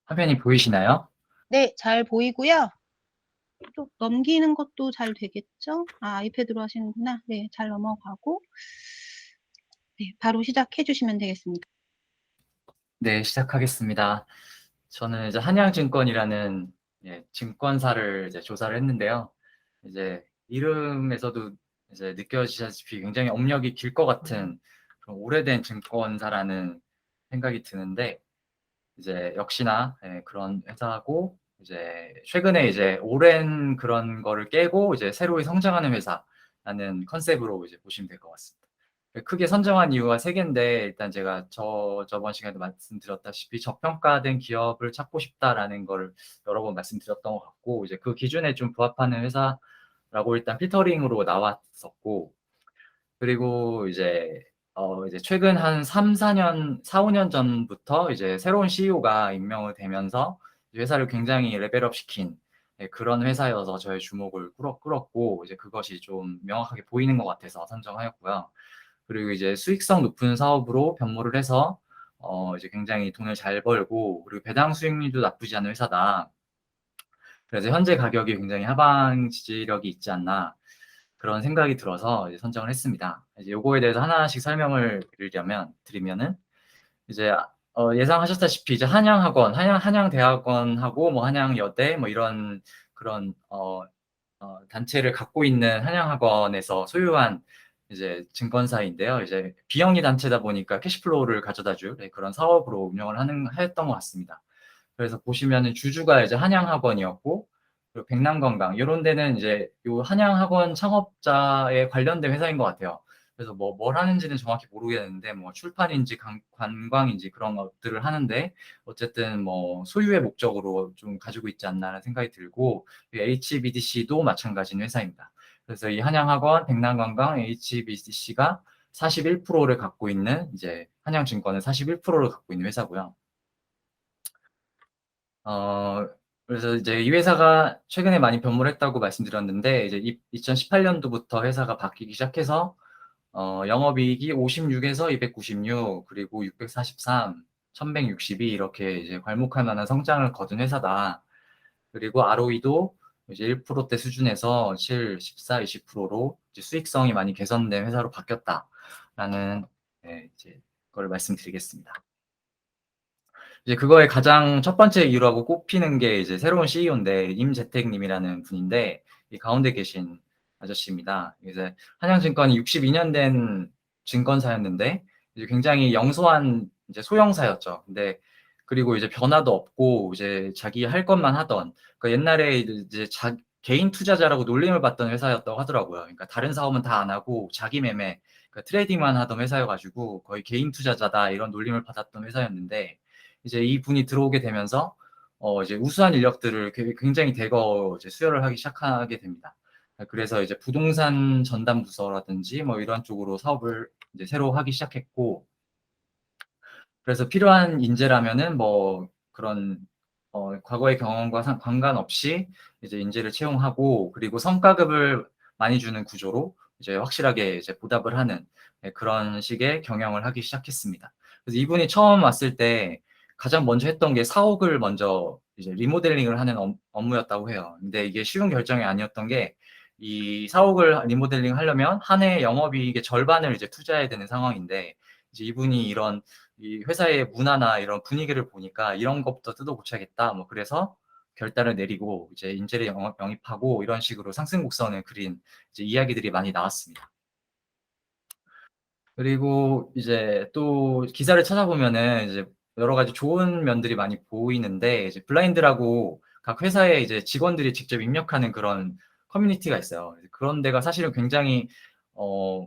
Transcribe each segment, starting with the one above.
화면이 보이시나요? 네, 잘 보이고요. 또 넘기는 것도 잘 되겠죠? 아이패드로 하시는구나. 네, 잘 넘어가고. 네, 바로 시작해 주시면 되겠습니다. 네, 시작하겠습니다. 저는 이제 한양증권이라는 증권사를 이제 조사를 했는데요. 이제 이름에서도 이제 느껴지시다시피 굉장히 업력이 길 것 같은 그런 오래된 증권사라는 생각이 드는데, 이제 역시나 그런 회사고, 이제 최근에 이제 오랜 그런 거를 깨고 이제 새로이 성장하는 회사라는 컨셉으로 이제 보시면 될 것 같습니다. 크게 선정한 이유가 세 개인데, 일단 제가 저번 시간에도 말씀드렸다시피 저평가된 기업을 찾고 싶다라는 걸 여러 번 말씀드렸던 것 같고, 이제 그 기준에 좀 부합하는 회사라고 일단 필터링으로 나왔었고, 그리고 이제 최근 한 3, 4년, 4, 5년 전부터 이제 새로운 CEO가 임명이 되면서 회사를 굉장히 레벨업 시킨 그런 회사여서 저의 주목을 끌었고, 이제 그것이 좀 명확하게 보이는 것 같아서 선정하였고요. 그리고 이제 수익성 높은 사업으로 변모를 해서 이제 굉장히 돈을 잘 벌고, 그리고 배당 수익률도 나쁘지 않은 회사다. 그래서 현재 가격이 굉장히 하방 지지력이 있지 않나 그런 생각이 들어서 이제 선정을 했습니다. 이제 요거에 대해서 하나씩 설명을 드리면은 이제 예상하셨다시피 이제 한양대학원하고 뭐 한양여대 뭐 이런 그런 단체를 갖고 있는 한양학원에서 소유한 이제 증권사인데요. 이제 비영리 단체다 보니까 캐시플로우를 가져다줄 그런 사업으로 운영을 했던 것 같습니다. 그래서 보시면은 주주가 이제 한양학원이었고, 그리고 백남건강 이런 데는 이제 요 한양학원 창업자에 관련된 회사인 것 같아요. 그래서 뭘 하는지는 정확히 모르겠는데 뭐 출판인지 관광인지 그런 것들을 하는데, 어쨌든 뭐 소유의 목적으로 좀 가지고 있지 않나라는 생각이 들고, HBDC도 마찬가지인 회사입니다. 그래서 이 한양학원, 백남건강, HBDC가 41%를 갖고 있는, 이제 한양증권은 41%를 갖고 있는 회사고요. 그래서 이제 이 회사가 최근에 많이 변모를 했다고 말씀드렸는데, 이제 2018년도부터 회사가 바뀌기 시작해서 영업이익이 56에서 296, 그리고 643, 1162 이렇게 이제 괄목할 만한 성장을 거둔 회사다. 그리고 ROE도 이제 1%대 수준에서 7, 14, 20%로 이제 수익성이 많이 개선된 회사로 바뀌었다라는 이제 그걸 말씀드리겠습니다. 이제 그거의 가장 첫 번째 이유라고 꼽히는 게 이제 새로운 CEO인데 임재택님이라는 분인데, 이 가운데 계신 아저씨입니다. 이제 한양증권이 62년 된 증권사였는데 이제 굉장히 영소한 이제 소형사였죠. 근데 그리고 이제 변화도 없고 이제 자기 할 것만 하던, 그러니까 옛날에 이제 개인 투자자라고 놀림을 받던 회사였다고 하더라고요. 그러니까 다른 사업은 다 안 하고 자기 매매, 그러니까 트레이딩만 하던 회사여가지고 거의 개인 투자자다 이런 놀림을 받았던 회사였는데, 이제 이분이 들어오게 되면서 이제 우수한 인력들을 굉장히 대거 이제 수혈을 하기 시작하게 됩니다. 그래서 이제 부동산 전담 부서라든지 뭐 이런 쪽으로 사업을 이제 새로 하기 시작했고, 그래서 필요한 인재라면은 뭐 그런 과거의 경험과 관관없이 이제 인재를 채용하고, 그리고 성과급을 많이 주는 구조로 이제 확실하게 이제 보답을 하는 그런 식의 경영을 하기 시작했습니다. 그래서 이분이 처음 왔을 때 가장 먼저 했던 게 사옥을 먼저 이제 리모델링을 하는 업무였다고 해요. 근데 이게 쉬운 결정이 아니었던 게, 이 사옥을 리모델링 하려면 한 해 영업이익의 절반을 이제 투자해야 되는 상황인데, 이제 이분이 이런 이 회사의 문화나 이런 분위기를 보니까 이런 것부터 뜯어 고쳐야겠다. 뭐 그래서 결단을 내리고 이제 인재를 영입하고 이런 식으로 상승 곡선을 그린 이제 이야기들이 많이 나왔습니다. 그리고 이제 또 기사를 찾아보면은 이제 여러 가지 좋은 면들이 많이 보이는데, 이제 블라인드라고 각 회사에 이제 직원들이 직접 입력하는 그런 커뮤니티가 있어요. 그런 데가 사실은 굉장히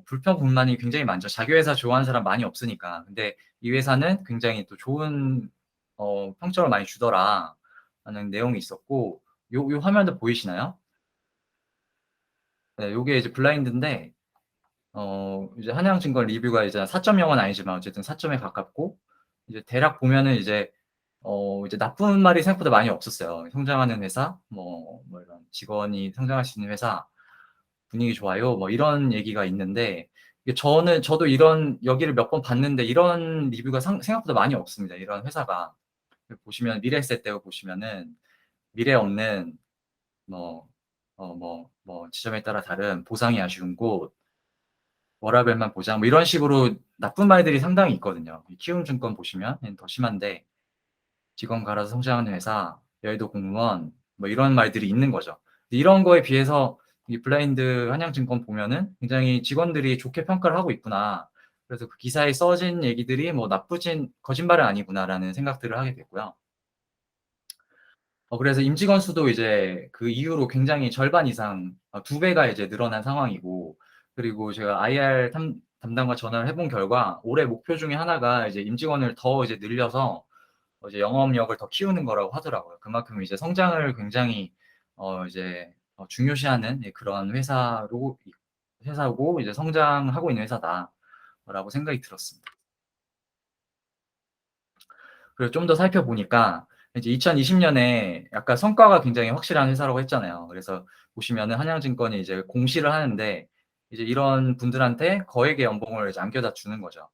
불평불만이 굉장히 많죠. 자기 회사 좋아하는 사람 많이 없으니까. 근데 이 회사는 굉장히 또 좋은 평점을 많이 주더라 하는 내용이 있었고, 요 화면도 보이시나요? 네, 요게 이제 블라인드인데 이제 한양증권 리뷰가 이제 4.0은 아니지만 어쨌든 4점에 가깝고, 이제 대략 보면은 이제 나쁜 말이 생각보다 많이 없었어요. 성장하는 회사, 뭐 이런 직원이 성장할 수 있는 회사, 분위기 좋아요, 뭐 이런 얘기가 있는데, 이게 저도 이런 여기를 몇 번 봤는데 이런 리뷰가 생각보다 많이 없습니다. 이런 회사가. 보시면 미래에셋 때 보시면은 미래 없는 지점에 따라 다른 보상이 아쉬운 곳, 워라밸만 보장, 뭐 이런 식으로 나쁜 말들이 상당히 있거든요. 키움증권 보시면 더 심한데, 직원 갈아서 성장하는 회사, 여의도 공무원, 뭐 이런 말들이 있는 거죠. 이런 거에 비해서 이 블라인드 한양증권 보면은 굉장히 직원들이 좋게 평가를 하고 있구나. 그래서 그 기사에 써진 얘기들이 뭐 나쁘진 거짓말은 아니구나라는 생각들을 하게 됐고요. 그래서 임직원 수도 이제 그 이후로 굉장히 절반 이상, 2배가 이제 늘어난 상황이고, 그리고 제가 IR 담당과 전화를 해본 결과 올해 목표 중에 하나가 이제 임직원을 더 이제 늘려서 이제 영업력을 더 키우는 거라고 하더라고요. 그만큼 이제 성장을 굉장히 이제 중요시하는 그런 회사고 이제 성장하고 있는 회사다라고 생각이 들었습니다. 그리고 좀 더 살펴보니까 이제 2020년에 약간 성과가 굉장히 확실한 회사라고 했잖아요. 그래서 보시면은 한양증권이 이제 공시를 하는데 이제 이런 분들한테 거액의 연봉을 이제 안겨다 주는 거죠.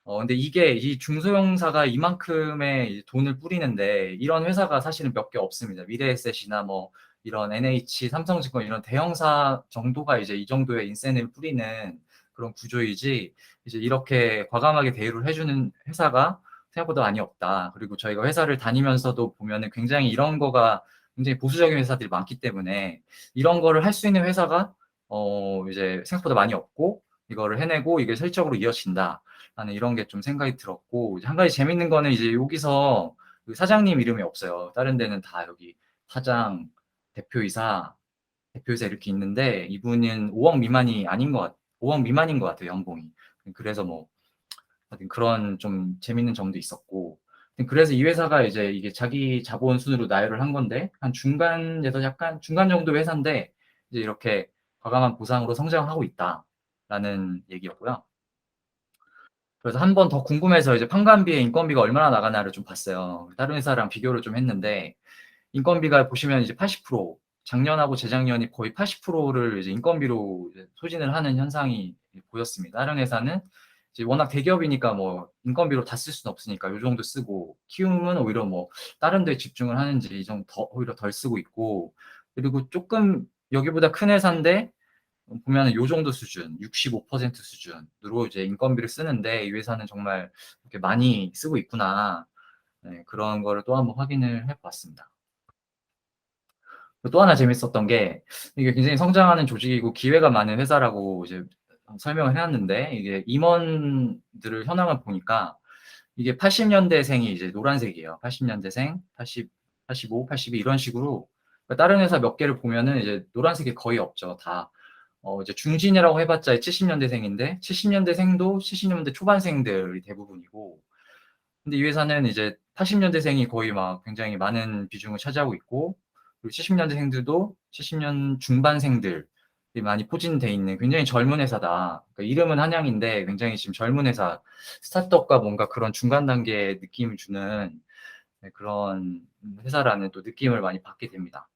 근데 이게 이 중소형사가 이만큼의 이제 돈을 뿌리는데 이런 회사가 사실은 몇 개 없습니다. 미래에셋이나 뭐 이런 NH, 삼성증권 이런 대형사 정도가 이제 이 정도의 인센을 뿌리는 그런 구조이지 이제 이렇게 과감하게 대우를 해주는 회사가 생각보다 많이 없다. 그리고 저희가 회사를 다니면서도 보면은 굉장히 이런 거가 굉장히 보수적인 회사들이 많기 때문에 이런 거를 할 수 있는 회사가 이제 생각보다 많이 없고 이거를 해내고 이게 실적으로 이어진다. 라는 이런 게 좀 생각이 들었고, 한 가지 재밌는 거는 이제 여기서 그 사장님 이름이 없어요. 다른 데는 다 여기 사장, 대표이사, 대표이사 이렇게 있는데 이분은 5억 미만이 아닌 것 5억 미만인 것 같아요, 연봉이. 그래서 뭐 하여튼 그런 좀 재밌는 점도 있었고, 그래서 이 회사가 이제 이게 자기 자본 순으로 나열을 한 건데 한 중간에서 약간 중간 정도 회사인데 이제 이렇게 과감한 보상으로 성장하고 있다라는 얘기였고요. 그래서 한 번 더 궁금해서 이제 판관비에 인건비가 얼마나 나가나를 좀 봤어요. 다른 회사랑 비교를 좀 했는데 인건비가 보시면 이제 80%, 작년하고 재작년이 거의 80%를 이제 인건비로 이제 소진을 하는 현상이 보였습니다. 다른 회사는 이제 워낙 대기업이니까 뭐 인건비로 다 쓸 수는 없으니까 요 정도 쓰고, 키움은 오히려 뭐 다른 데 집중을 하는지 오히려 덜 쓰고 있고, 그리고 조금 여기보다 큰 회사인데 보면은 요 정도 수준, 65% 수준으로 이제 인건비를 쓰는데 이 회사는 정말 이렇게 많이 쓰고 있구나. 네, 그런 거를 또 한번 확인을 해 보았습니다. 또 하나 재밌었던 게 이게 굉장히 성장하는 조직이고 기회가 많은 회사라고 이제 설명을 해 놨는데 이게 임원들을 현황을 보니까 이게 80년대생이 이제 노란색이에요. 80년대생, 80, 85, 82 이런 식으로 다른 회사 몇 개를 보면은 이제 노란색이 거의 없죠. 다 이제 중진이라고 해봤자 70년대생인데 70년대생도 70년대 초반생들이 대부분이고, 근데 이 회사는 이제 80년대생이 거의 막 굉장히 많은 비중을 차지하고 있고, 그리고 70년대생들도 70년 중반생들이 많이 포진돼 있는 굉장히 젊은 회사다. 그러니까 이름은 한양인데 굉장히 지금 젊은 회사, 스타트업과 뭔가 그런 중간 단계의 느낌을 주는 그런 회사라는 또 느낌을 많이 받게 됩니다.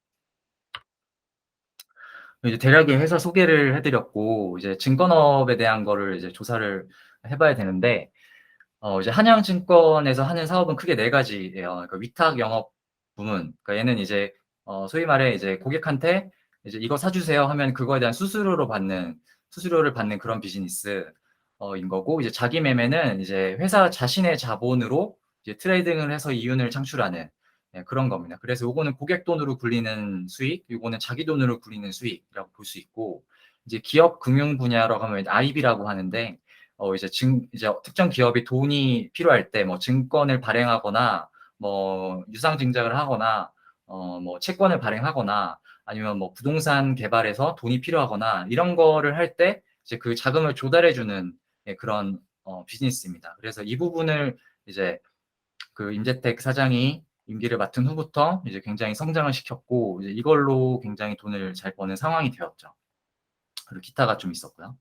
이제 대략의 회사 소개를 해드렸고, 이제 증권업에 대한 거를 이제 조사를 해봐야 되는데, 이제 한양증권에서 하는 사업은 크게 네 가지예요. 그러니까 위탁 영업 부문. 그러니까 얘는 이제 소위 말해 이제 고객한테 이제 이거 사주세요 하면 그거에 대한 수수료를 받는 그런 비즈니스 인 거고, 이제 자기 매매는 이제 회사 자신의 자본으로 이제 트레이딩을 해서 이윤을 창출하는 그런 겁니다. 그래서 요거는 고객 돈으로 굴리는 수익, 요거는 자기 돈으로 굴리는 수익이라고 볼 수 있고, 이제 기업 금융 분야라고 하면 IB라고 하는데 이제 특정 기업이 돈이 필요할 때 뭐 증권을 발행하거나 뭐 유상 증자를 하거나 뭐 채권을 발행하거나 아니면 뭐 부동산 개발에서 돈이 필요하거나 이런 거를 할 때 이제 그 자금을 조달해 주는 그런 비즈니스입니다. 그래서 이 부분을 이제 그 임재택 사장이 임기를 맡은 후부터 이제 굉장히 성장을 시켰고, 이제 이걸로 굉장히 돈을 잘 버는 상황이 되었죠. 그리고 기타가 좀 있었고요.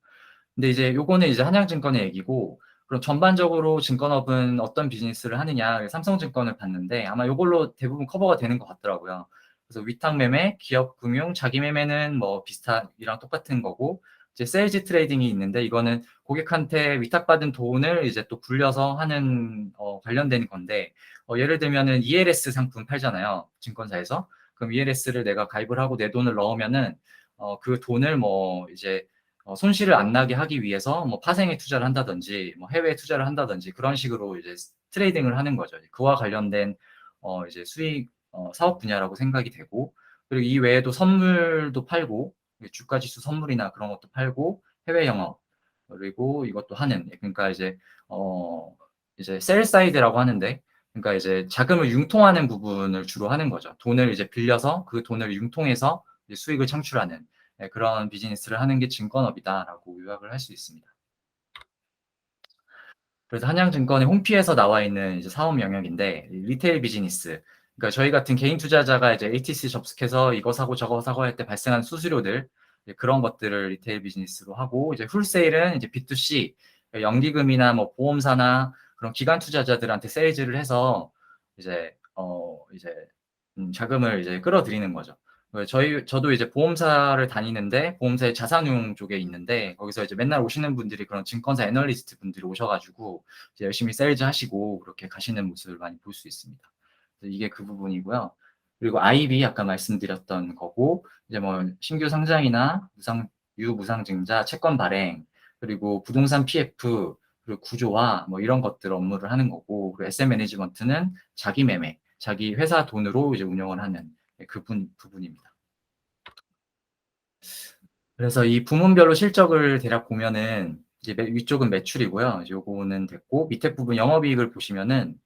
근데 이제 요거는 이제 한양증권의 얘기고, 그럼 전반적으로 증권업은 어떤 비즈니스를 하느냐, 삼성증권을 봤는데 아마 요걸로 대부분 커버가 되는 것 같더라고요. 그래서 위탁매매, 기업금융, 자기매매는 뭐 비슷한 이랑 똑같은 거고, 이제 세일즈 트레이딩이 있는데 이거는 고객한테 위탁받은 돈을 이제 또 굴려서 하는 관련된 건데 예를 들면은 ELS 상품 팔잖아요. 증권사에서. 그럼 ELS를 내가 가입을 하고 내 돈을 넣으면은 그 돈을 뭐 이제 손실을 안 나게 하기 위해서 뭐 파생에 투자를 한다든지 뭐 해외에 투자를 한다든지 그런 식으로 이제 트레이딩을 하는 거죠. 그와 관련된 이제 수익 사업 분야라고 생각이 되고 그리고 이 외에도 선물도 팔고 주가 지수 선물이나 그런 것도 팔고 해외 영업 그리고 이것도 하는 그러니까 이제 셀 사이드라고 하는데 그러니까 이제 자금을 융통하는 부분을 주로 하는 거죠. 돈을 이제 빌려서 그 돈을 융통해서 이제 수익을 창출하는 그런 비즈니스를 하는 게 증권업이다라고 요약을 할 수 있습니다. 그래서 한양증권의 홈피에서 나와 있는 이제 사업 영역인데 리테일 비즈니스. 그러니까 저희 같은 개인 투자자가 이제 ATC 접속해서 이거 사고 저거 사고 할 때 발생한 수수료들 그런 것들을 리테일 비즈니스로 하고 이제 훌세일은 이제 B2C 연기금이나 뭐 보험사나 그런 기관 투자자들한테 세일즈를 해서 이제 자금을 이제 끌어들이는 거죠. 저도 이제 보험사를 다니는데 보험사의 자산운용 쪽에 있는데 거기서 이제 맨날 오시는 분들이 그런 증권사 애널리스트 분들이 오셔가지고 이제 열심히 세일즈 하시고 그렇게 가시는 모습을 많이 볼 수 있습니다. 그래서 이게 그 부분이고요. 그리고 IB 아까 말씀드렸던 거고 이제 뭐 신규 상장이나 유무상증자 채권 발행 그리고 부동산 PF 그리고 구조화 뭐 이런 것들 업무를 하는 거고 그리고 SM 매니지먼트는 자기 매매 자기 회사 돈으로 이제 운영을 하는 그 부분입니다. 그래서 이 부문별로 실적을 대략 보면은 이제 위쪽은 매출이고요. 이제 요거는 됐고 밑에 부분 영업이익을 보시면은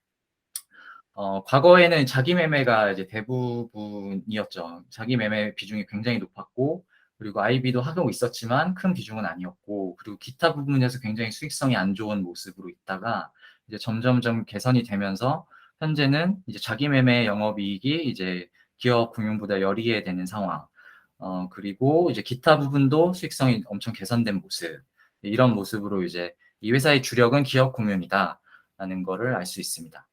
과거에는 자기 매매가 이제 대부분이었죠. 자기 매매 비중이 굉장히 높았고 그리고 IB도 하고 있었지만 큰 비중은 아니었고 그리고 기타 부분에서 굉장히 수익성이 안 좋은 모습으로 있다가 이제 점점점 개선이 되면서 현재는 이제 자기 매매 영업이익이 이제 기업 금융보다 열이에 되는 상황. 그리고 이제 기타 부분도 수익성이 엄청 개선된 모습. 이런 모습으로 이제 이 회사의 주력은 기업 금융이다라는 거를 알 수 있습니다.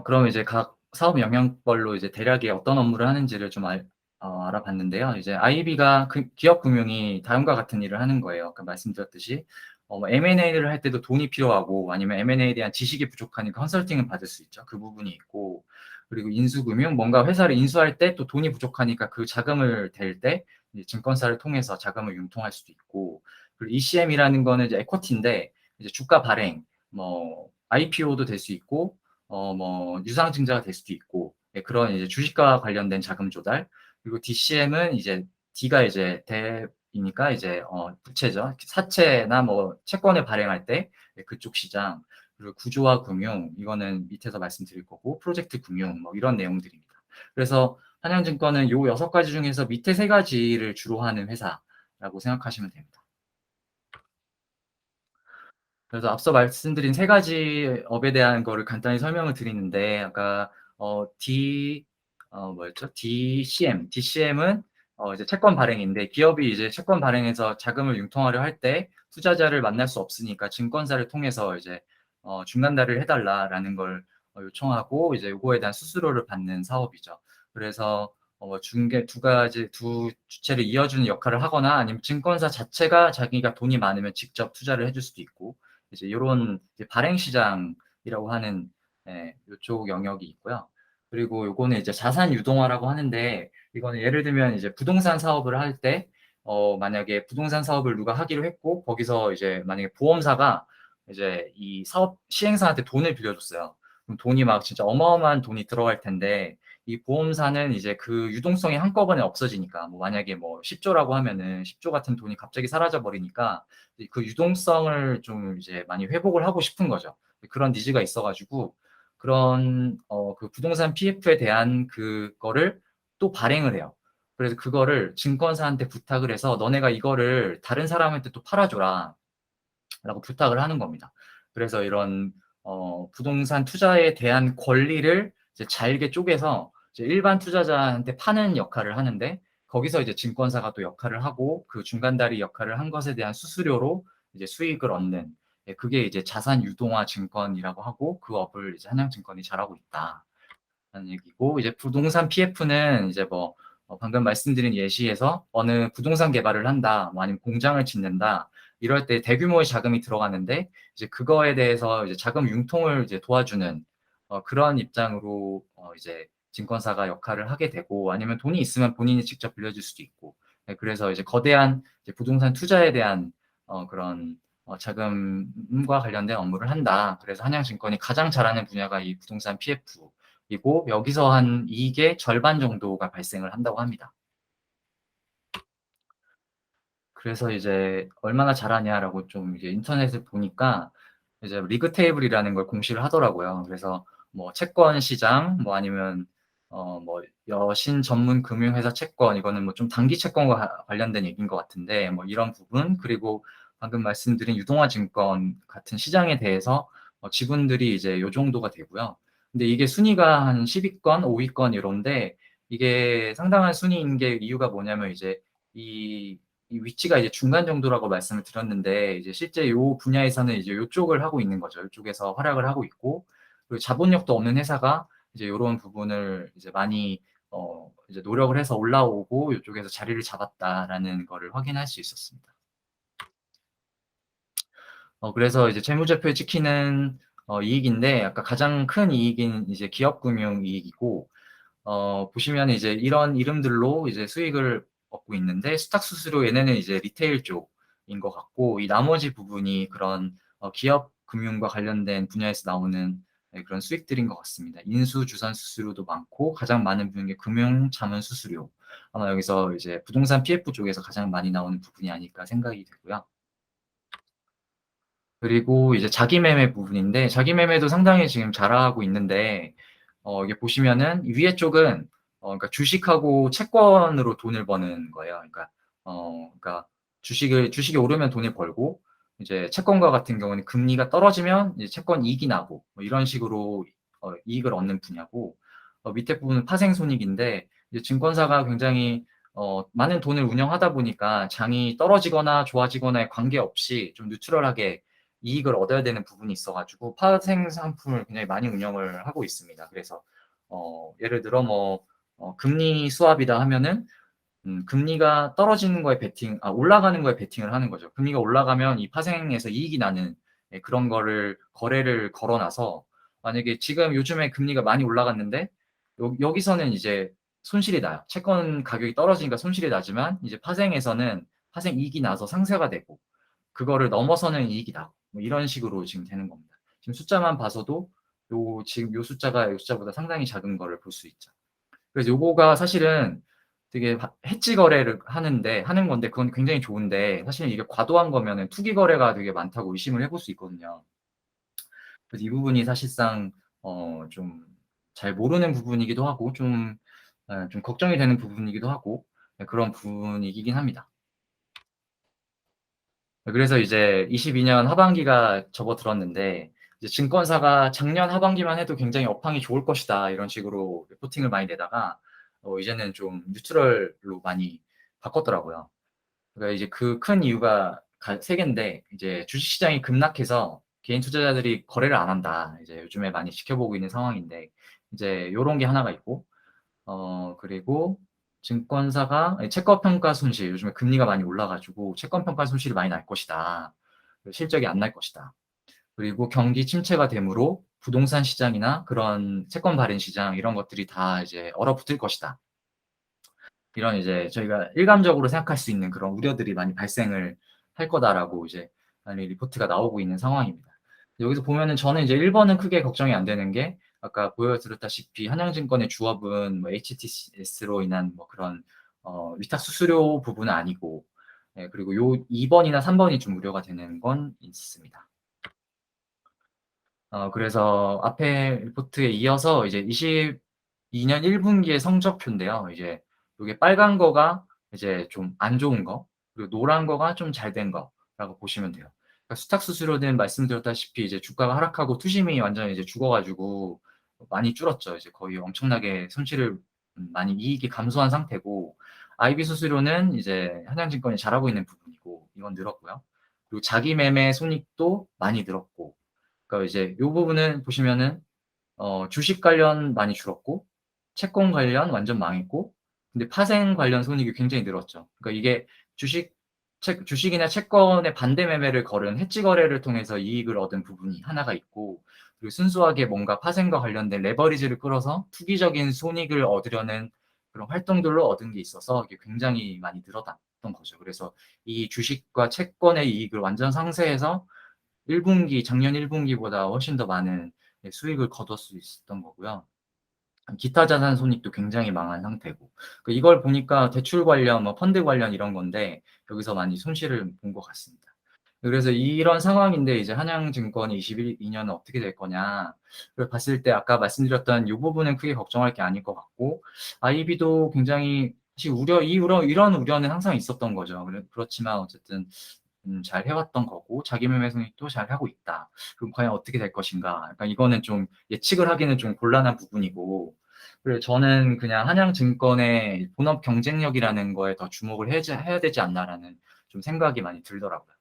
그럼 이제 각 사업 영역별로 이제 대략에 어떤 업무를 하는지를 좀 알아봤는데요. 이제 IB가 기업 금융이 다음과 같은 일을 하는 거예요. 아까 말씀드렸듯이 뭐 M&A를 할 때도 돈이 필요하고 아니면 M&A에 대한 지식이 부족하니까 컨설팅을 받을 수 있죠. 그 부분이 있고 그리고 인수금융 뭔가 회사를 인수할 때 또 돈이 부족하니까 그 자금을 댈 때 증권사를 통해서 자금을 융통할 수도 있고 그리고 ECM이라는 거는 이제 에쿼티인데 이제 주가 발행 뭐 IPO도 될 수 있고 뭐 유상증자가 될 수도 있고 그런 이제 주식과 관련된 자금 조달 그리고 DCM은 이제 D가 이제 대이니까 이제 부채죠 사채나 뭐 채권을 발행할 때 그쪽 시장 그리고 구조화 금융 이거는 밑에서 말씀드릴 거고 프로젝트 금융 뭐 이런 내용들입니다. 그래서 한양증권은 요 6가지 중에서 밑에 3가지를 주로 하는 회사라고 생각하시면 됩니다. 그래서 앞서 말씀드린 3가지 업에 대한 거를 간단히 설명을 드리는데 아까 뭐였죠? DCM은 이제 채권 발행인데 기업이 이제 채권 발행해서 자금을 융통하려 할 때 투자자를 만날 수 없으니까 증권사를 통해서 이제 중간다리를 해달라라는 걸 요청하고 이제 요거에 대한 수수료를 받는 사업이죠. 그래서 중개 두 주체를 이어주는 역할을 하거나 아니면 증권사 자체가 자기가 돈이 많으면 직접 투자를 해줄 수도 있고 이제 요런 발행 시장이라고 하는 요쪽 영역이 있고요. 그리고 요거는 이제 자산 유동화라고 하는데 이거는 예를 들면 이제 부동산 사업을 할 때 만약에 부동산 사업을 누가 하기로 했고 거기서 이제 만약에 보험사가 이제 이 사업 시행사한테 돈을 빌려줬어요. 그럼 돈이 막 진짜 어마어마한 돈이 들어갈 텐데 이 보험사는 이제 그 유동성이 한꺼번에 없어지니까 뭐 만약에 뭐 10조라고 하면은 10조 같은 돈이 갑자기 사라져 버리니까 그 유동성을 좀 이제 많이 회복을 하고 싶은 거죠. 그런 니즈가 있어가지고 그런 그 부동산 PF에 대한 그거를 또 발행을 해요. 그래서 그거를 증권사한테 부탁을 해서 너네가 이거를 다른 사람한테 또 팔아줘라 라고 부탁을 하는 겁니다. 그래서 이런 부동산 투자에 대한 권리를 이제 잘게 쪼개서 이제 일반 투자자한테 파는 역할을 하는데 거기서 이제 증권사가 또 역할을 하고 그 중간다리 역할을 한 것에 대한 수수료로 이제 수익을 얻는 그게 이제 자산 유동화 증권이라고 하고 그 업을 이제 한양증권이 잘하고 있다라는 얘기고 이제 부동산 PF는 이제 뭐 방금 말씀드린 예시에서 어느 부동산 개발을 한다, 뭐 아니면 공장을 짓는다, 이럴 때 대규모의 자금이 들어가는데 이제 그거에 대해서 이제 자금 융통을 이제 도와주는 그런 입장으로 이제 증권사가 역할을 하게 되고, 아니면 돈이 있으면 본인이 직접 빌려줄 수도 있고, 네, 그래서 이제 거대한 이제 부동산 투자에 대한 그런 자금과 관련된 업무를 한다. 그래서 한양증권이 가장 잘하는 분야가 이 부동산 PF이고, 여기서 한 이익의 절반 정도가 발생을 한다고 합니다. 그래서 이제 얼마나 잘하냐라고 좀 이제 인터넷을 보니까 이제 리그 테이블이라는 걸 공시를 하더라고요. 그래서 뭐 채권 시장, 뭐 아니면 뭐 여신 전문 금융회사 채권, 이거는 뭐 좀 단기 채권과 관련된 얘기인 것 같은데, 뭐 이런 부분, 그리고 방금 말씀드린 유동화 증권 같은 시장에 대해서 지분들이 이제 요 정도가 되고요. 근데 이게 순위가 한 10위권, 5위권 이런데, 이게 상당한 순위인 게 이유가 뭐냐면 이제 이 위치가 이제 중간 정도라고 말씀을 드렸는데, 이제 실제 요 분야에서는 이제 요쪽을 하고 있는 거죠. 요쪽에서 활약을 하고 있고, 그리고 자본력도 없는 회사가 이제 요런 부분을 이제 많이 이제 노력을 해서 올라오고 요쪽에서 자리를 잡았다라는 거를 확인할 수 있었습니다. 그래서 이제 재무제표에 찍히는 이익인데, 아까 가장 큰 이익인 이제 기업금융 이익이고, 보시면 이제 이런 이름들로 이제 수익을 얻고 있는데, 수탁수수료 얘네는 이제 리테일 쪽인 것 같고, 이 나머지 부분이 그런 기업 금융과 관련된 분야에서 나오는 네, 그런 수익들인 것 같습니다. 인수 주산 수수료도 많고, 가장 많은 부분이 게 금융 자문 수수료. 아마 여기서 이제 부동산 PF 쪽에서 가장 많이 나오는 부분이 아닐까 생각이 되고요. 그리고 이제 자기 매매 부분인데, 자기 매매도 상당히 지금 잘하고 있는데, 이게 보시면은 위에 쪽은 그러니까 주식하고 채권으로 돈을 버는 거예요. 그러니까 주식이 오르면 돈을 벌고, 이제 채권과 같은 경우는 금리가 떨어지면 이제 채권 이익이 나고, 뭐 이런 식으로 이익을 얻는 분야고, 밑에 부분은 파생 손익인데, 이제 증권사가 굉장히 많은 돈을 운영하다 보니까 장이 떨어지거나 좋아지거나에 관계없이 좀 뉴트럴하게 이익을 얻어야 되는 부분이 있어가지고 파생 상품을 굉장히 많이 운영을 하고 있습니다. 그래서 예를 들어 뭐 금리 수합이다 하면은 금리가 떨어지는 거에 올라가는 거에 베팅을 하는 거죠. 금리가 올라가면 이 파생에서 이익이 나는 그런 거래를 걸어놔서, 만약에 지금 요즘에 금리가 많이 올라갔는데 여기서는 이제 손실이 나요. 채권 가격이 떨어지니까 손실이 나지만 이제 파생에서는 파생 이익이 나서 상쇄가 되고, 그거를 넘어서는 이익이 나고, 뭐 이런 식으로 지금 되는 겁니다. 지금 숫자만 봐서도 지금 요 숫자가 요 숫자보다 상당히 작은 거를 볼 수 있죠. 그래서 요거가 사실은 되게 해지 거래를 하는 건데, 그건 굉장히 좋은데, 사실은 이게 과도한 거면은 투기 거래가 되게 많다고 의심을 해볼 수 있거든요. 그래서 이 부분이 사실상 좀 잘 모르는 부분이기도 하고, 좀 걱정이 되는 부분이기도 하고, 네, 그런 부분이긴 합니다. 그래서 이제 22년 하반기가 접어들었는데, 이제 증권사가 작년 하반기만 해도 굉장히 업황이 좋을 것이다, 이런 식으로 리포팅을 많이 내다가 이제는 좀 뉴트럴로 많이 바꿨더라고요. 그러니까 이제 그 큰 이유가 세 개인데, 이제 주식시장이 급락해서 개인 투자자들이 거래를 안 한다, 이제 요즘에 많이 지켜보고 있는 상황인데, 이제 요런 게 하나가 있고, 그리고 증권사가 채권 평가 손실, 요즘에 금리가 많이 올라가지고 채권 평가 손실이 많이 날 것이다. 실적이 안 날 것이다. 그리고 경기 침체가 되므로 부동산 시장이나 그런 채권 발행 시장 이런 것들이 다 이제 얼어붙을 것이다. 이런 이제 저희가 일감적으로 생각할 수 있는 그런 우려들이 많이 발생을 할 거다라고 이제 많이 리포트가 나오고 있는 상황입니다. 여기서 보면은 저는 이제 1번은 크게 걱정이 안 되는 게, 아까 보여드렸다시피 한양증권의 주업은 뭐 HTS로 인한 뭐 그런 위탁 수수료 부분은 아니고, 예, 그리고 요 2번이나 3번이 좀 우려가 되는 건 있습니다. 그래서 앞에 리포트에 이어서 이제 22년 1분기의 성적표인데요. 이제 요게 빨간 거가 이제 좀 안 좋은 거, 그리고 노란 거가 좀 잘 된 거라고 보시면 돼요. 그러니까 수탁 수수료는 말씀드렸다시피 이제 주가가 하락하고 투심이 완전히 이제 죽어가지고 많이 줄었죠. 이제 거의 엄청나게 손실을 많이 이익이 감소한 상태고, IB 수수료는 이제 한양증권이 잘하고 있는 부분이고 이건 늘었고요. 그리고 자기 매매 손익도 많이 늘었고, 그러니까 이제 요 부분은 보시면은 주식 관련 많이 줄었고, 채권 관련 완전 망했고, 근데 파생 관련 손익이 굉장히 늘었죠. 그러니까 이게 주식이나 채권의 반대 매매를 걸은 해지 거래를 통해서 이익을 얻은 부분이 하나가 있고, 그리고 순수하게 뭔가 파생과 관련된 레버리지를 끌어서 투기적인 손익을 얻으려는 그런 활동들로 얻은 게 있어서 이게 굉장히 많이 늘어났던 거죠. 그래서 이 주식과 채권의 이익을 완전 상쇄해서 작년 1분기보다 훨씬 더 많은 수익을 거둘 수 있었던 거고요. 기타 자산 손익도 굉장히 망한 상태고. 이걸 보니까 대출 관련, 뭐 펀드 관련 이런 건데 여기서 많이 손실을 본 것 같습니다. 그래서 이런 상황인데 이제 한양증권이 22년은 어떻게 될 거냐. 를 봤을 때 아까 말씀드렸던 이 부분은 크게 걱정할 게 아닐 것 같고, 아이비도 굉장히 사실 이런 우려는 항상 있었던 거죠. 그렇지만 어쨌든 잘 해왔던 거고 자기 매매 손익도 잘 하고 있다. 그럼 과연 어떻게 될 것인가? 약간 이거는 좀 예측을 하기는 좀 곤란한 부분이고, 그리고 저는 그냥 한양증권의 본업 경쟁력이라는 거에 더 주목을 해야 되지 않나라는 좀 생각이 많이 들더라고요.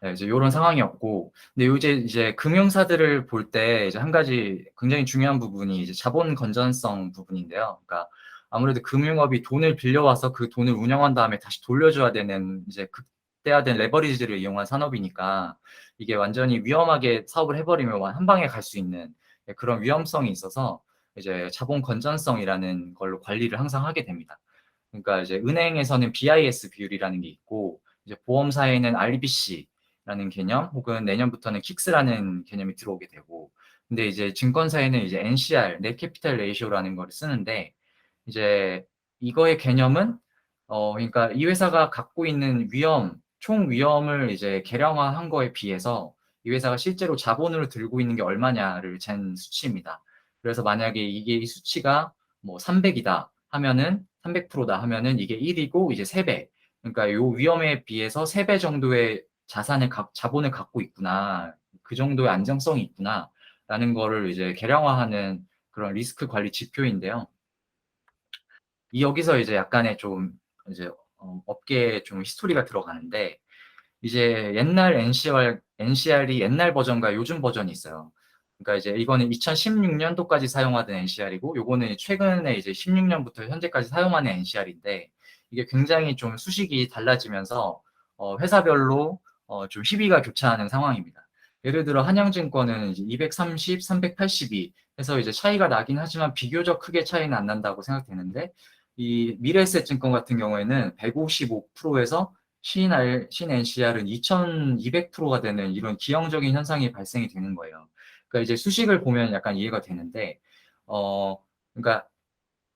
네, 이제 요런 상황이었고, 근데 이제 금융사들을 볼 때 이제 한 가지 굉장히 중요한 부분이 이제 자본 건전성 부분인데요. 그러니까 아무래도 금융업이 돈을 빌려와서 그 돈을 운영한 다음에 다시 돌려줘야 되는 이제 극대화된 레버리지를 이용한 산업이니까 이게 완전히 위험하게 사업을 해버리면 한 방에 갈 수 있는 그런 위험성이 있어서 이제 자본 건전성이라는 걸로 관리를 항상 하게 됩니다. 그러니까 이제 은행에서는 BIS 비율이라는 게 있고, 이제 보험사에는 RBC라는 개념, 혹은 내년부터는 킥스라는 개념이 들어오게 되고, 근데 이제 증권사에는 이제 NCR, 넷 캐피탈 레이쇼라는 걸 쓰는데, 이제 이거의 개념은 그러니까 이 회사가 갖고 있는 총 위험을 이제 계량화한 거에 비해서 이 회사가 실제로 자본으로 들고 있는 게 얼마냐를 잰 수치입니다. 그래서 만약에 이게 이 수치가 뭐 300이다 하면은 300%다 하면은 이게 1이고 이제 3배. 그러니까 요 위험에 비해서 3배 정도의 자본을 갖고 있구나. 그 정도의 안정성이 있구나라는 거를 이제 계량화하는 그런 리스크 관리 지표인데요. 여기서 이제 약간의 좀 이제 업계에 좀 히스토리가 들어가는데, 이제 옛날 NCR이 옛날 버전과 요즘 버전이 있어요. 그러니까 이제 이거는 2016년도까지 사용하던 NCR이고, 요거는 최근에 이제 16년부터 현재까지 사용하는 NCR인데, 이게 굉장히 좀 수식이 달라지면서 회사별로 좀 희비가 교차하는 상황입니다. 예를 들어 한양증권은 이제 230, 382 해서 이제 차이가 나긴 하지만 비교적 크게 차이는 안 난다고 생각되는데, 이 미래에셋증권 같은 경우에는 155%에서 신 NCR은 2200%가 되는 이런 기형적인 현상이 발생이 되는 거예요. 그러니까 이제 수식을 보면 약간 이해가 되는데, 그러니까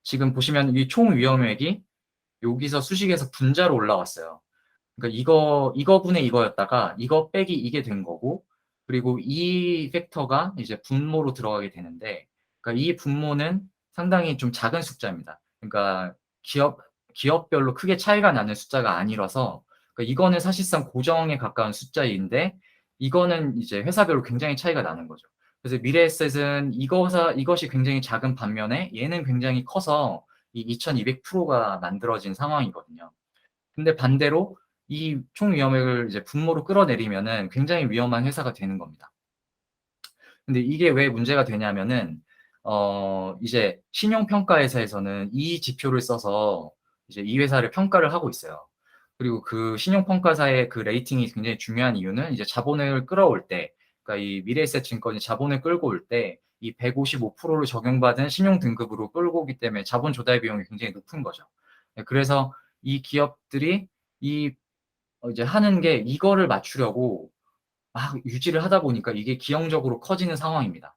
지금 보시면 이 총 위험액이 여기서 수식에서 분자로 올라왔어요. 그러니까 이거분의 이거였다가 이거 빼기 이게 된 거고, 그리고 이 팩터가 이제 분모로 들어가게 되는데, 그러니까 이 분모는 상당히 좀 작은 숫자입니다. 그러니까 기업별로 크게 차이가 나는 숫자가 아니라서, 그러니까 이거는 사실상 고정에 가까운 숫자인데, 이거는 이제 회사별로 굉장히 차이가 나는 거죠. 그래서 미래에셋은 이것이 굉장히 작은 반면에 얘는 굉장히 커서 이 2200%가 만들어진 상황이거든요. 근데 반대로 이 총 위험액을 이제 분모로 끌어내리면은 굉장히 위험한 회사가 되는 겁니다. 근데 이게 왜 문제가 되냐면은 이제 신용평가회사에서는 이 지표를 써서 이제 이 회사를 평가를 하고 있어요. 그리고 그 신용평가사의 그 레이팅이 굉장히 중요한 이유는 이제 자본을 끌어올 때, 그러니까 이 미래에셋 증권이 자본을 끌고 올 때 이 155%를 적용받은 신용 등급으로 끌고 오기 때문에 자본 조달 비용이 굉장히 높은 거죠. 네, 그래서 이 기업들이 이 이제 하는 게 이거를 맞추려고 막 유지를 하다 보니까 이게 기형적으로 커지는 상황입니다.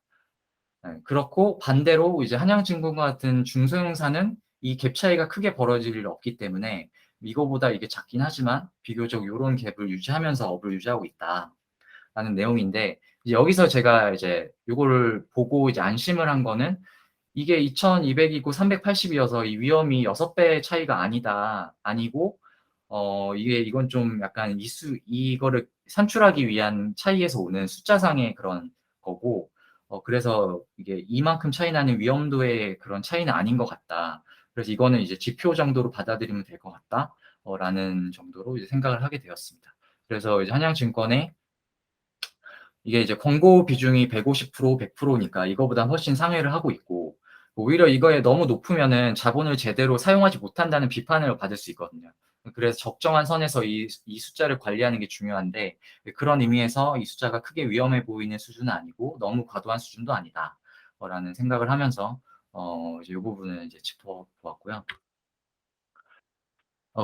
네, 그렇고 반대로 이제 한양증권 같은 중소형사는 이 갭 차이가 크게 벌어질 일 없기 때문에 이거보다 이게 작긴 하지만 비교적 요런 갭을 유지하면서 업을 유지하고 있다라는 내용인데, 이제 여기서 제가 이제 요거를 보고 이제 안심을 한 거는, 이게 2200이고 380이어서 이 위험이 6배 차이가 아니고, 이건 좀 약간 이거를 산출하기 위한 차이에서 오는 숫자상의 그런 거고, 그래서 이게 이만큼 차이 나는 위험도의 그런 차이는 아닌 것 같다. 그래서 이거는 이제 지표 정도로 받아들이면 될 것 같다. 라는 정도로 이제 생각을 하게 되었습니다. 그래서 이제 한양증권에 이게 이제 권고 비중이 150%, 100%니까 이거보다 훨씬 상회를 하고 있고, 오히려 이거에 너무 높으면은 자본을 제대로 사용하지 못한다는 비판을 받을 수 있거든요. 그래서 적정한 선에서 이 숫자를 관리하는 게 중요한데 그런 의미에서 이 숫자가 크게 위험해 보이는 수준은 아니고 너무 과도한 수준도 아니다. 라는 생각을 하면서 이제 이 부분을 이제 짚어보았고요.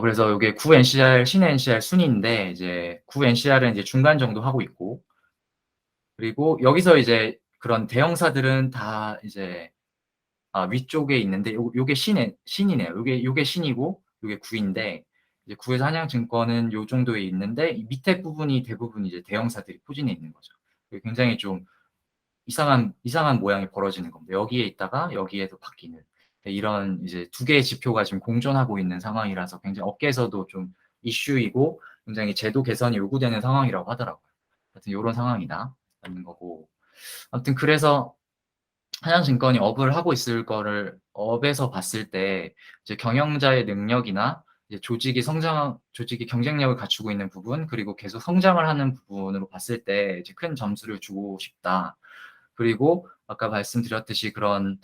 그래서 이게 구 NCR, 신 NCR 순위인데 이제 구 NCR은 이제 중간 정도 하고 있고 그리고 여기서 이제 그런 대형사들은 다 이제 위쪽에 있는데 요게 신이네요. 요게 신이고 요게 구인데 이제 구에서 한양증권은 요 정도에 있는데 이 밑에 부분이 대부분 이제 대형사들이 포진해 있는 거죠. 굉장히 좀 이상한 모양이 벌어지는 겁니다. 여기에 있다가 여기에도 바뀌는 이런 이제 두 개의 지표가 지금 공존하고 있는 상황이라서 굉장히 업계에서도 좀 이슈이고 굉장히 제도 개선이 요구되는 상황이라고 하더라고요. 하여튼 요런 상황이다라는 거고. 아무튼 그래서 한양증권이 업을 하고 있을 거를 업에서 봤을 때 이제 경영자의 능력이나 이제 조직이 경쟁력을 갖추고 있는 부분 그리고 계속 성장을 하는 부분으로 봤을 때 이제 큰 점수를 주고 싶다. 그리고 아까 말씀드렸듯이 그런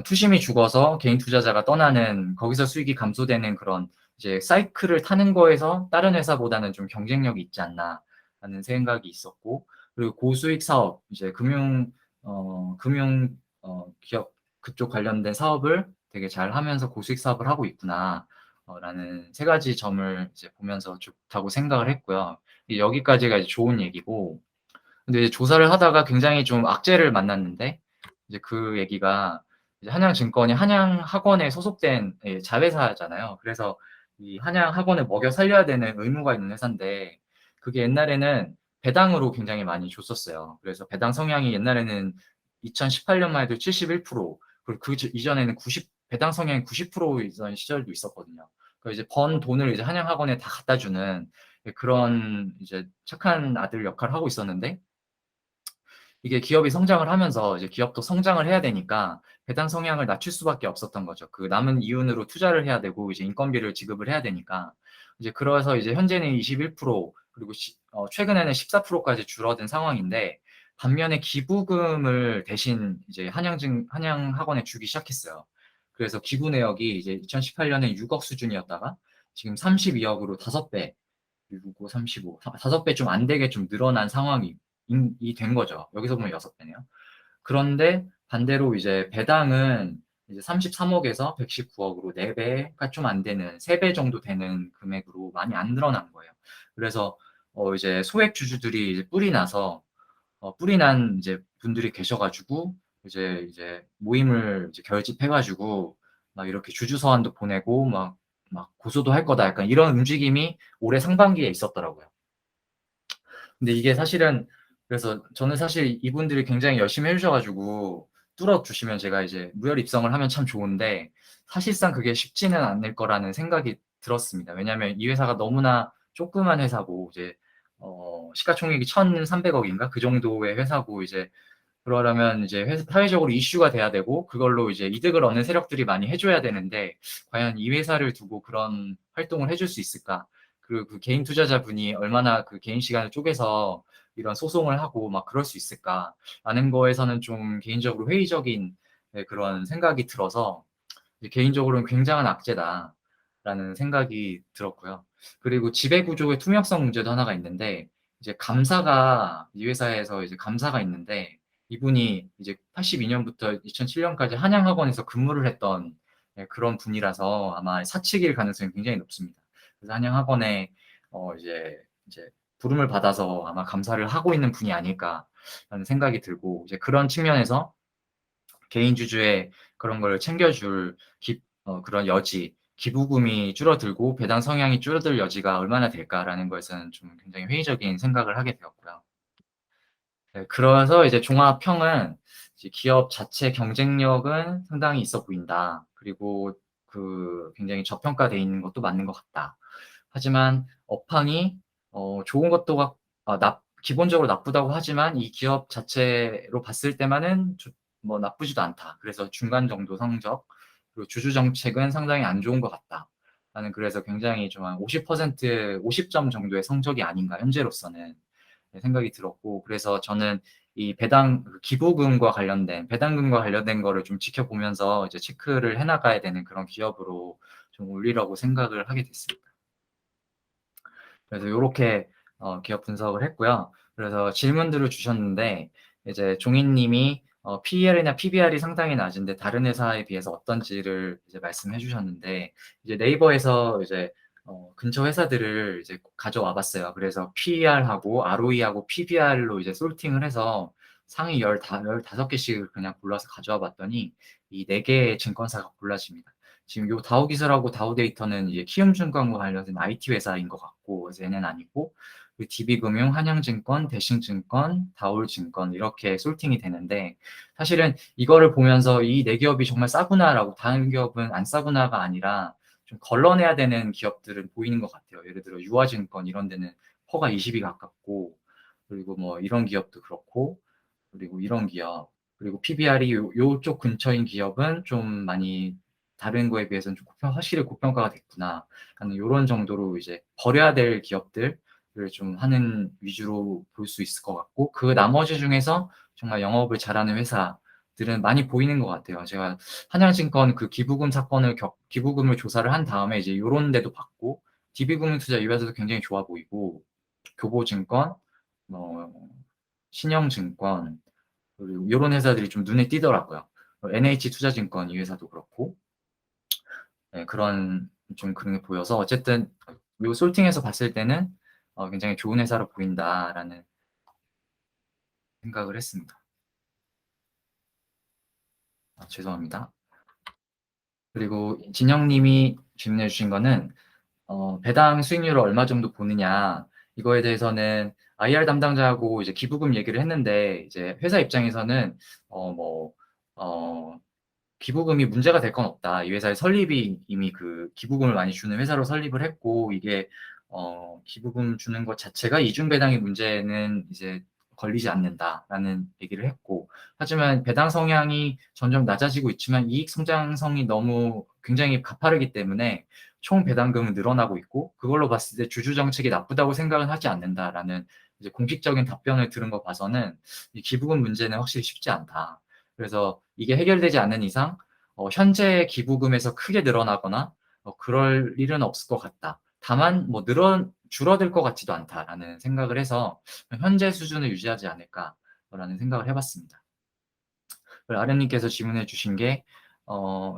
투심이 죽어서 개인 투자자가 떠나는 거기서 수익이 감소되는 그런 이제 사이클을 타는 거에서 다른 회사보다는 좀 경쟁력이 있지 않나라는 생각이 있었고 그리고 고수익 사업 이제 금융 기업 그쪽 관련된 사업을 되게 잘 하면서 고수익 사업을 하고 있구나. 라는 세 가지 점을 이제 보면서 좋다고 생각을 했고요. 여기까지가 이제 좋은 얘기고, 근데 이제 조사를 하다가 굉장히 좀 악재를 만났는데, 이제 그 얘기가 이제 한양증권이 한양학원에 소속된 자회사잖아요. 그래서 이 한양학원을 먹여 살려야 되는 의무가 있는 회사인데, 그게 옛날에는 배당으로 굉장히 많이 줬었어요. 그래서 배당 성향이 옛날에는 2018년만 해도 71%, 그리고 그 이전에는 배당 성향이 90%이던 시절도 있었거든요. 그 이제 번 돈을 이제 한양학원에 다 갖다 주는 그런 이제 착한 아들 역할을 하고 있었는데, 이게 기업이 성장을 하면서 이제 기업도 성장을 해야 되니까 배당 성향을 낮출 수밖에 없었던 거죠. 그 남은 이윤으로 투자를 해야 되고 이제 인건비를 지급을 해야 되니까 이제 그래서 이제 현재는 21% 그리고 최근에는 14%까지 줄어든 상황인데 반면에 기부금을 대신 이제 한양학원에 주기 시작했어요. 그래서 기부 내역이 이제 2018년에 6억 수준이었다가 지금 32억으로 5배 6, 35, 5배 좀 안 되게 좀 늘어난 상황이 된 거죠. 여기서 보면 6배네요. 그런데 반대로 이제 배당은 이제 33억에서 119억으로 4배가 좀 안 되는 3배 정도 되는 금액으로 많이 안 늘어난 거예요. 그래서 이제 소액 주주들이 이제 뿔이 난 이제 분들이 계셔가지고 이제 모임을 이제 결집해가지고 막 이렇게 주주 서한도 보내고 막 고소도 할 거다 약간 이런 움직임이 올해 상반기에 있었더라고요. 근데 이게 사실은 그래서 저는 사실 이분들이 굉장히 열심히 해주셔가지고 뚫어주시면 제가 이제 무혈 입성을 하면 참 좋은데 사실상 그게 쉽지는 않을 거라는 생각이 들었습니다. 왜냐하면 이 회사가 너무나 조그만 회사고 이제 시가총액이 1,300억인가 그 정도의 회사고 이제 그러려면 이제 사회적으로 이슈가 돼야 되고 그걸로 이제 이득을 얻는 세력들이 많이 해줘야 되는데 과연 이 회사를 두고 그런 활동을 해줄 수 있을까? 그리고 그 개인 투자자분이 얼마나 그 개인 시간을 쪼개서 이런 소송을 하고 막 그럴 수 있을까라는 거에서는 좀 개인적으로 회의적인 그런 생각이 들어서 개인적으로는 굉장한 악재다라는 생각이 들었고요. 그리고 지배구조의 투명성 문제도 하나가 있는데 이제 이 회사에서 이제 감사가 있는데 이분이 이제 82년부터 2007년까지 한양학원에서 근무를 했던 그런 분이라서 아마 사측일 가능성이 굉장히 높습니다. 그래서 한양학원에 이제 부름을 받아서 아마 감사를 하고 있는 분이 아닐까라는 생각이 들고 이제 그런 측면에서 개인 주주의 그런 걸 챙겨줄 그런 기부금이 줄어들고 배당 성향이 줄어들 여지가 얼마나 될까라는 것에서는 좀 굉장히 회의적인 생각을 하게 되었고요. 네, 그래서 이제 종합평은 이제 기업 자체 경쟁력은 상당히 있어 보인다. 그리고 굉장히 저평가돼 있는 것도 맞는 것 같다. 하지만 업황이 좋은 것도 기본적으로 나쁘다고 하지만 이 기업 자체로 봤을 때만은 뭐 나쁘지도 않다. 그래서 중간 정도 성적 그리고 주주 정책은 상당히 안 좋은 것 같다. 나는 그래서 굉장히 좀 한 50%, 50점 정도의 성적이 아닌가 현재로서는 생각이 들었고, 그래서 저는 이 배당 기부금과 관련된 배당금과 관련된 거를 좀 지켜보면서 이제 체크를 해나가야 되는 그런 기업으로 좀 올리려고 생각을 하게 됐습니다. 그래서 요렇게 기업 분석을 했고요. 그래서 질문들을 주셨는데 이제 종인님이 PER이나 PBR이 상당히 낮은데 다른 회사에 비해서 어떤지를 이제 말씀해 주셨는데, 이제 네이버에서 이제 근처 회사들을 이제 가져와 봤어요. 그래서 PER하고 ROE하고 PBR로 이제 솔팅을 해서 상위 15개씩을 그냥 골라서 가져와 봤더니 이 4개의 증권사가 골라집니다. 지금 요 다우기술하고 다우데이터는 이제 키움증권과 관련된 IT 회사인 것 같고, 그래서 얘는 아니고, 그 DB금융, 한양증권, 대신증권, 다올증권 이렇게 솔팅이 되는데, 사실은 이거를 보면서 이 4기업이 정말 싸구나라고, 다른 기업은 안 싸구나가 아니라 좀 걸러내야 되는 기업들은 보이는 것 같아요. 예를 들어 유화증권 이런 데는 퍼가 20이 가깝고, 그리고 뭐 이런 기업도 그렇고, 그리고 이런 기업, 그리고 PBR이 요쪽 근처인 기업은 좀 많이 다른 거에 비해서는 좀 확실히 고평가가 됐구나 하는 이런 정도로 이제 버려야 될 기업들을 좀 하는 위주로 볼 수 있을 것 같고, 그 나머지 중에서 정말 영업을 잘하는 회사들은 많이 보이는 것 같아요. 제가 한양증권 그 기부금을 조사를 한 다음에 이제 요런 데도 봤고, DB금융투자 이 회사도 굉장히 좋아 보이고, 교보증권, 뭐 신영증권, 그리고 요런 회사들이 좀 눈에 띄더라고요. NH투자증권 이 회사도 그렇고, 네, 그런 좀 그런 게 보여서 어쨌든 요 솔팅해서 봤을 때는 굉장히 좋은 회사로 보인다라는 생각을 했습니다. 죄송합니다. 그리고 진영님이 질문해 주신 거는 배당 수익률을 얼마 정도 보느냐, 이거에 대해서는 IR 담당자하고 이제 기부금 얘기를 했는데, 이제 회사 입장에서는 뭐 기부금이 문제가 될 건 없다. 이 회사의 설립이 이미 그 기부금을 많이 주는 회사로 설립을 했고, 이게 기부금 주는 것 자체가 이중 배당의 문제는 이제 걸리지 않는다라는 얘기를 했고, 하지만 배당 성향이 점점 낮아지고 있지만 이익 성장성이 너무 굉장히 가파르기 때문에 총 배당금은 늘어나고 있고, 그걸로 봤을 때 주주 정책이 나쁘다고 생각은 하지 않는다라는 이제 공식적인 답변을 들은 거 봐서는 이 기부금 문제는 확실히 쉽지 않다. 그래서 이게 해결되지 않는 이상 현재 기부금에서 크게 늘어나거나 그럴 일은 없을 것 같다. 다만 뭐 줄어들 것 같지도 않다라는 생각을 해서 현재 수준을 유지하지 않을까라는 생각을 해봤습니다. 아련님께서 질문해 주신 게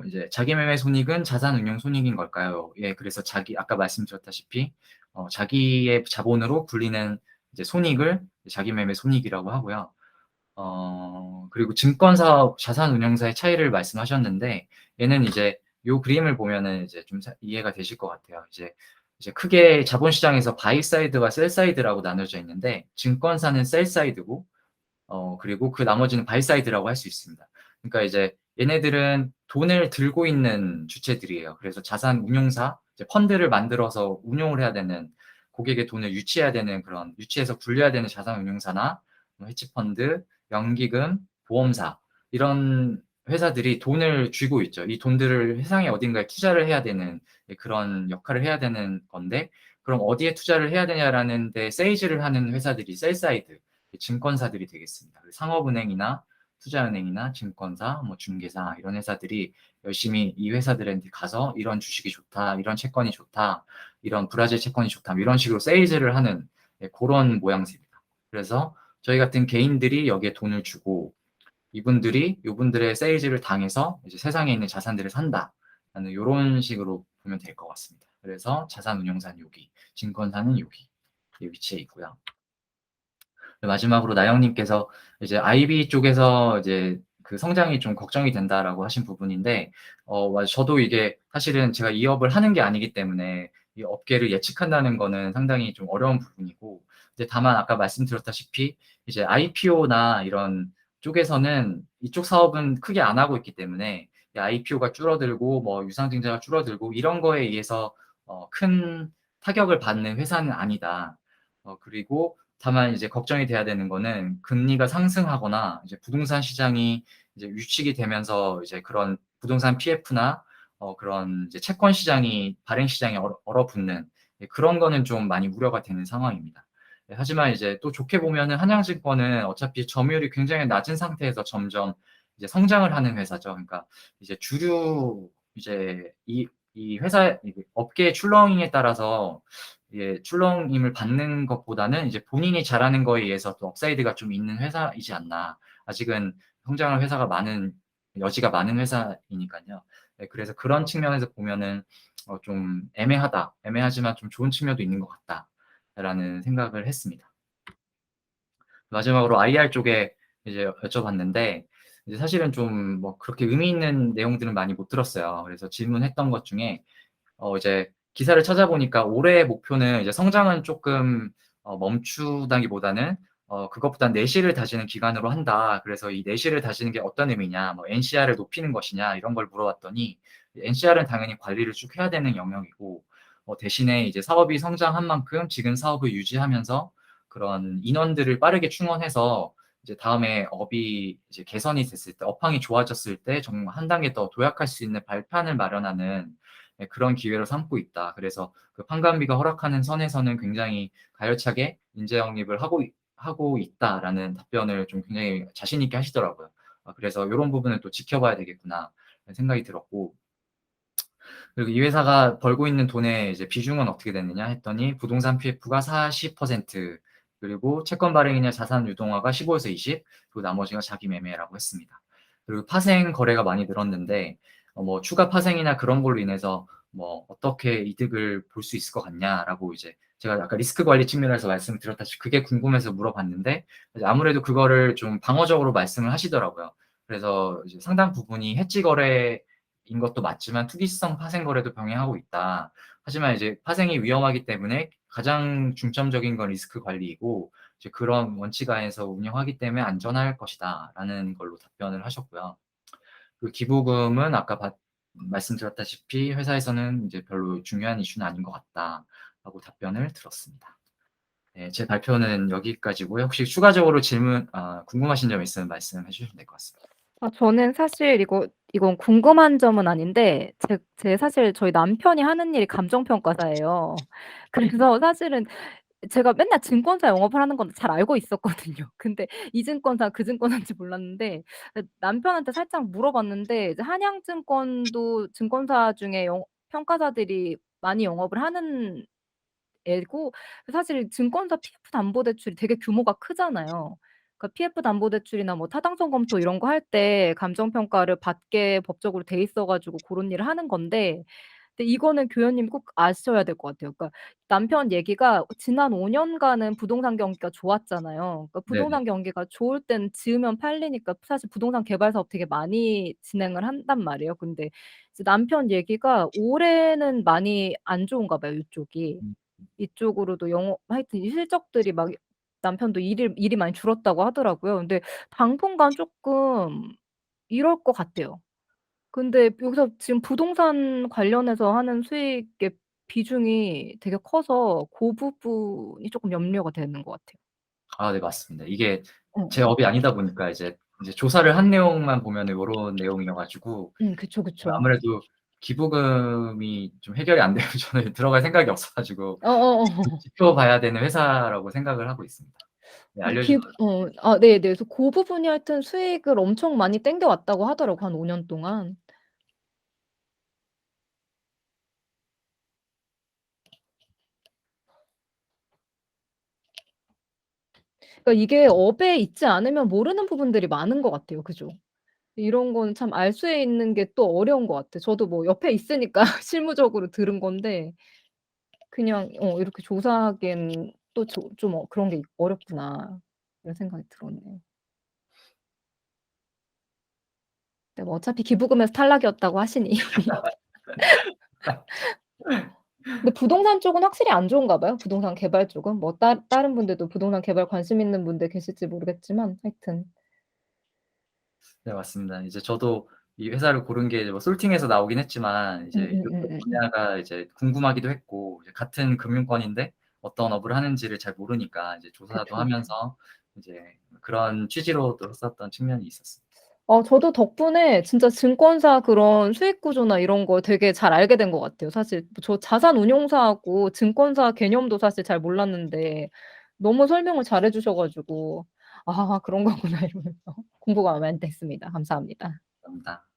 이제 자기 매매 손익은 자산 운용 손익인 걸까요? 예, 그래서 아까 말씀드렸다시피 자기의 자본으로 굴리는 이제 손익을 자기 매매 손익이라고 하고요. 그리고 증권사, 자산운용사의 차이를 말씀하셨는데, 얘는 이제 요 그림을 보면은 이제 좀 이해가 되실 것 같아요. 이제 크게 자본시장에서 바이 사이드와 셀 사이드라고 나눠져 있는데, 증권사는 셀 사이드고, 그리고 그 나머지는 바이 사이드라고 할 수 있습니다. 그러니까 이제 얘네들은 돈을 들고 있는 주체들이에요. 그래서 자산운용사, 이제 펀드를 만들어서 운용을 해야 되는, 고객의 돈을 유치해야 되는 그런, 유치해서 굴려야 되는 자산운용사나 뭐 헤지펀드, 연기금, 보험사 이런 회사들이 돈을 쥐고 있죠. 이 돈들을 세상에 어딘가에 투자를 해야 되는 그런 역할을 해야 되는 건데, 그럼 어디에 투자를 해야 되냐라는 데 세이즈를 하는 회사들이 셀사이드 증권사들이 되겠습니다. 상업은행이나 투자은행이나 증권사, 뭐 중개사 이런 회사들이 열심히 이 회사들한테 가서 이런 주식이 좋다, 이런 채권이 좋다, 이런 브라질 채권이 좋다, 이런 식으로 세일즈를 하는 그런 모양새입니다. 그래서 저희 같은 개인들이 여기에 돈을 주고 이분들의 세일즈를 당해서 이제 세상에 있는 자산들을 산다. 라는 이런 식으로 보면 될 것 같습니다. 그래서 자산운용사는 여기, 증권사는 여기 위치해 있고요. 마지막으로 나영님께서 이제 IB 쪽에서 이제 그 성장이 좀 걱정이 된다라고 하신 부분인데, 저도 이게 사실은 제가 이 업을 하는 게 아니기 때문에 이 업계를 예측한다는 거는 상당히 좀 어려운 부분이고, 이제 다만 아까 말씀드렸다시피 이제 IPO나 이런 쪽에서는 이쪽 사업은 크게 안 하고 있기 때문에 IPO가 줄어들고 뭐 유상증자가 줄어들고 이런 거에 의해서 큰 타격을 받는 회사는 아니다. 그리고 다만 이제 걱정이 돼야 되는 거는 금리가 상승하거나 이제 부동산 시장이 이제 위축이 되면서 이제 그런 부동산 PF나 그런 이제 채권 시장이 발행 시장에 얼어붙는 그런 거는 좀 많이 우려가 되는 상황입니다. 네, 하지만 이제 또 좋게 보면은 한양증권은 어차피 점유율이 굉장히 낮은 상태에서 점점 이제 성장을 하는 회사죠. 그러니까 이제 주류 이제 이 회사 업계의 출렁임에 따라서 이게 출렁임을 받는 것보다는 이제 본인이 잘하는 거에 의해서 또 업사이드가 좀 있는 회사이지 않나. 아직은 성장할 회사가 많은 여지가 많은 회사이니까요. 네, 그래서 그런 측면에서 보면은 좀 애매하다. 애매하지만 좀 좋은 측면도 있는 것 같다라는 생각을 했습니다. 마지막으로 IR 쪽에 이제 여쭤봤는데 이제 사실은 좀 뭐 그렇게 의미 있는 내용들은 많이 못 들었어요. 그래서 질문했던 것 중에 이제 기사를 찾아보니까 올해의 목표는 이제 성장은 조금 멈추다기보다는 그것보단 내실을 다지는 기간으로 한다. 그래서 이 내실을 다지는 게 어떤 의미냐, 뭐 NCR을 높이는 것이냐 이런 걸 물어봤더니 NCR은 당연히 관리를 쭉 해야 되는 영역이고 대신에 이제 사업이 성장한 만큼 지금 사업을 유지하면서 그런 인원들을 빠르게 충원해서 이제 다음에 업이 이제 개선이 됐을 때, 업황이 좋아졌을 때 정말 한 단계 더 도약할 수 있는 발판을 마련하는 그런 기회로 삼고 있다. 그래서 그 판관비가 허락하는 선에서는 굉장히 가열차게 인재 영입을 하고 있다라는 답변을 좀 굉장히 자신 있게 하시더라고요. 그래서 이런 부분을 또 지켜봐야 되겠구나 생각이 들었고, 그리고 이 회사가 벌고 있는 돈의 이제 비중은 어떻게 됐느냐 했더니 부동산 PF가 40%, 그리고 채권 발행이냐 자산 유동화가 15에서 20, 그리고 나머지가 자기 매매라고 했습니다. 그리고 파생 거래가 많이 늘었는데 뭐 추가 파생이나 그런 걸로 인해서 뭐 어떻게 이득을 볼 수 있을 것 같냐라고 이제 제가 아까 리스크 관리 측면에서 말씀을 드렸다시피 그게 궁금해서 물어봤는데 아무래도 그거를 좀 방어적으로 말씀을 하시더라고요. 그래서 이제 상당 부분이 해지 거래 인 것도 맞지만 투기성 파생 거래도 병행하고 있다. 하지만 이제 파생이 위험하기 때문에 가장 중점적인 건 리스크 관리이고 이제 그런 원칙 하에서 운영하기 때문에 안전할 것이다라는 걸로 답변을 하셨고요. 그 기부금은 아까 말씀드렸다시피 회사에서는 이제 별로 중요한 이슈는 아닌 것 같다라고 답변을 들었습니다. 네, 제 발표는 여기까지고요. 혹시 추가적으로 궁금하신 점 있으면 말씀해 주시면 될 것 같습니다. 저는 사실 이건 궁금한 점은 아닌데 제 사실 저희 남편이 하는 일이 감정평가사예요. 그래서 사실은 제가 맨날 증권사 영업을 하는 건 잘 알고 있었거든요. 근데 이 증권사 그 증권사인지 몰랐는데 남편한테 살짝 물어봤는데 이제 한양증권도 증권사 중에 평가사들이 많이 영업을 하는 애고, 사실 증권사 PF 담보대출이 되게 규모가 크잖아요. 그러니까 PF 담보대출이나 뭐 타당성 검토 이런 거 할 때 감정평가를 받게 법적으로 돼 있어 가지고 고런 일을 하는 건데, 근데 이거는 교수님이 꼭 아셔야 될 것 같아요. 그러니까 남편 얘기가 지난 5 년간은 부동산 경기가 좋았잖아요. 그러니까 네네. 부동산 경기가 좋을 땐 지으면 팔리니까 사실 부동산 개발 사업 되게 많이 진행을 한단 말이에요. 근데 이제 남편 얘기가 올해는 많이 안 좋은가 봐요, 이쪽이. 음. 이쪽으로도 하여튼 이 실적들이 막 남편도 일이 많이 줄었다고 하더라고요. 근데 당분간 쪼끔 이럴 것 같아요. 근데 여기서 지금 부동산 관련해서 하는 수익의 비중이 되게 커서 고 부분이 쪼끔 염려가 되는 것 같아요. 네, 맞습니다. 이게 어. 제 업이 아니다 보니까 이제 조사를 한 내용만 보면은 요런 내용이어 가지고 그쵸, 그쵸. 아무래도 기부금이 좀 해결이 안 되면 저는 들어갈 생각이 없어 가지고 어어어. 지켜봐야 되는 회사라고 생각을 하고 있습니다. 네, 그래서 알려주셔서 네네. 그래서 고 부분이 하여튼 수익을 엄청 많이 땡겨 왔다고 하더라고요, 한 5년 동안. 그러니까 이게 업에 있지 않으면 모르는 부분들이 많은 것 같아요. 그죠? 이런 거는 참 알 수 있는 게 또 어려운 것 같아요. 저도 뭐 옆에 있으니까 실무적으로 들은 건데 그냥 이렇게 조사하기엔 또 좀 그런 게 어렵구나 이런 생각이 들었네요. 근데 뭐 어차피 기부금에서 탈락이었다고 하시니. 근데 부동산 쪽은 확실히 안 좋은가 봐요. 부동산 개발 쪽은. 뭐 다른 분들도 부동산 개발 관심 있는 분들 계실지 모르겠지만 하여튼. 네, 맞습니다. 이제 저도 이 회사를 고른 게 이제 뭐 솔팅해서 나오긴 했지만 이제 이쪽 음음음음음. 분야가 이제 궁금하기도 했고 이제 같은 금융권인데 어떤 업을 하는지를 잘 모르니까 이제 조사도 그쵸, 그쵸. 하면서 이제 그런 취지로도 했었던 측면이 있었습니다. 저도 덕분에 진짜 증권사 그런 수익 구조나 이런 거 되게 잘 알게 된 것 같아요. 사실 저 자산 운용사하고 증권사 개념도 사실 잘 몰랐는데 너무 설명을 잘해 주셔 가지고 '아 그런 거구나.' 이러면서 공부가 많이 됐습니다. 감사합니다. 감사합니다.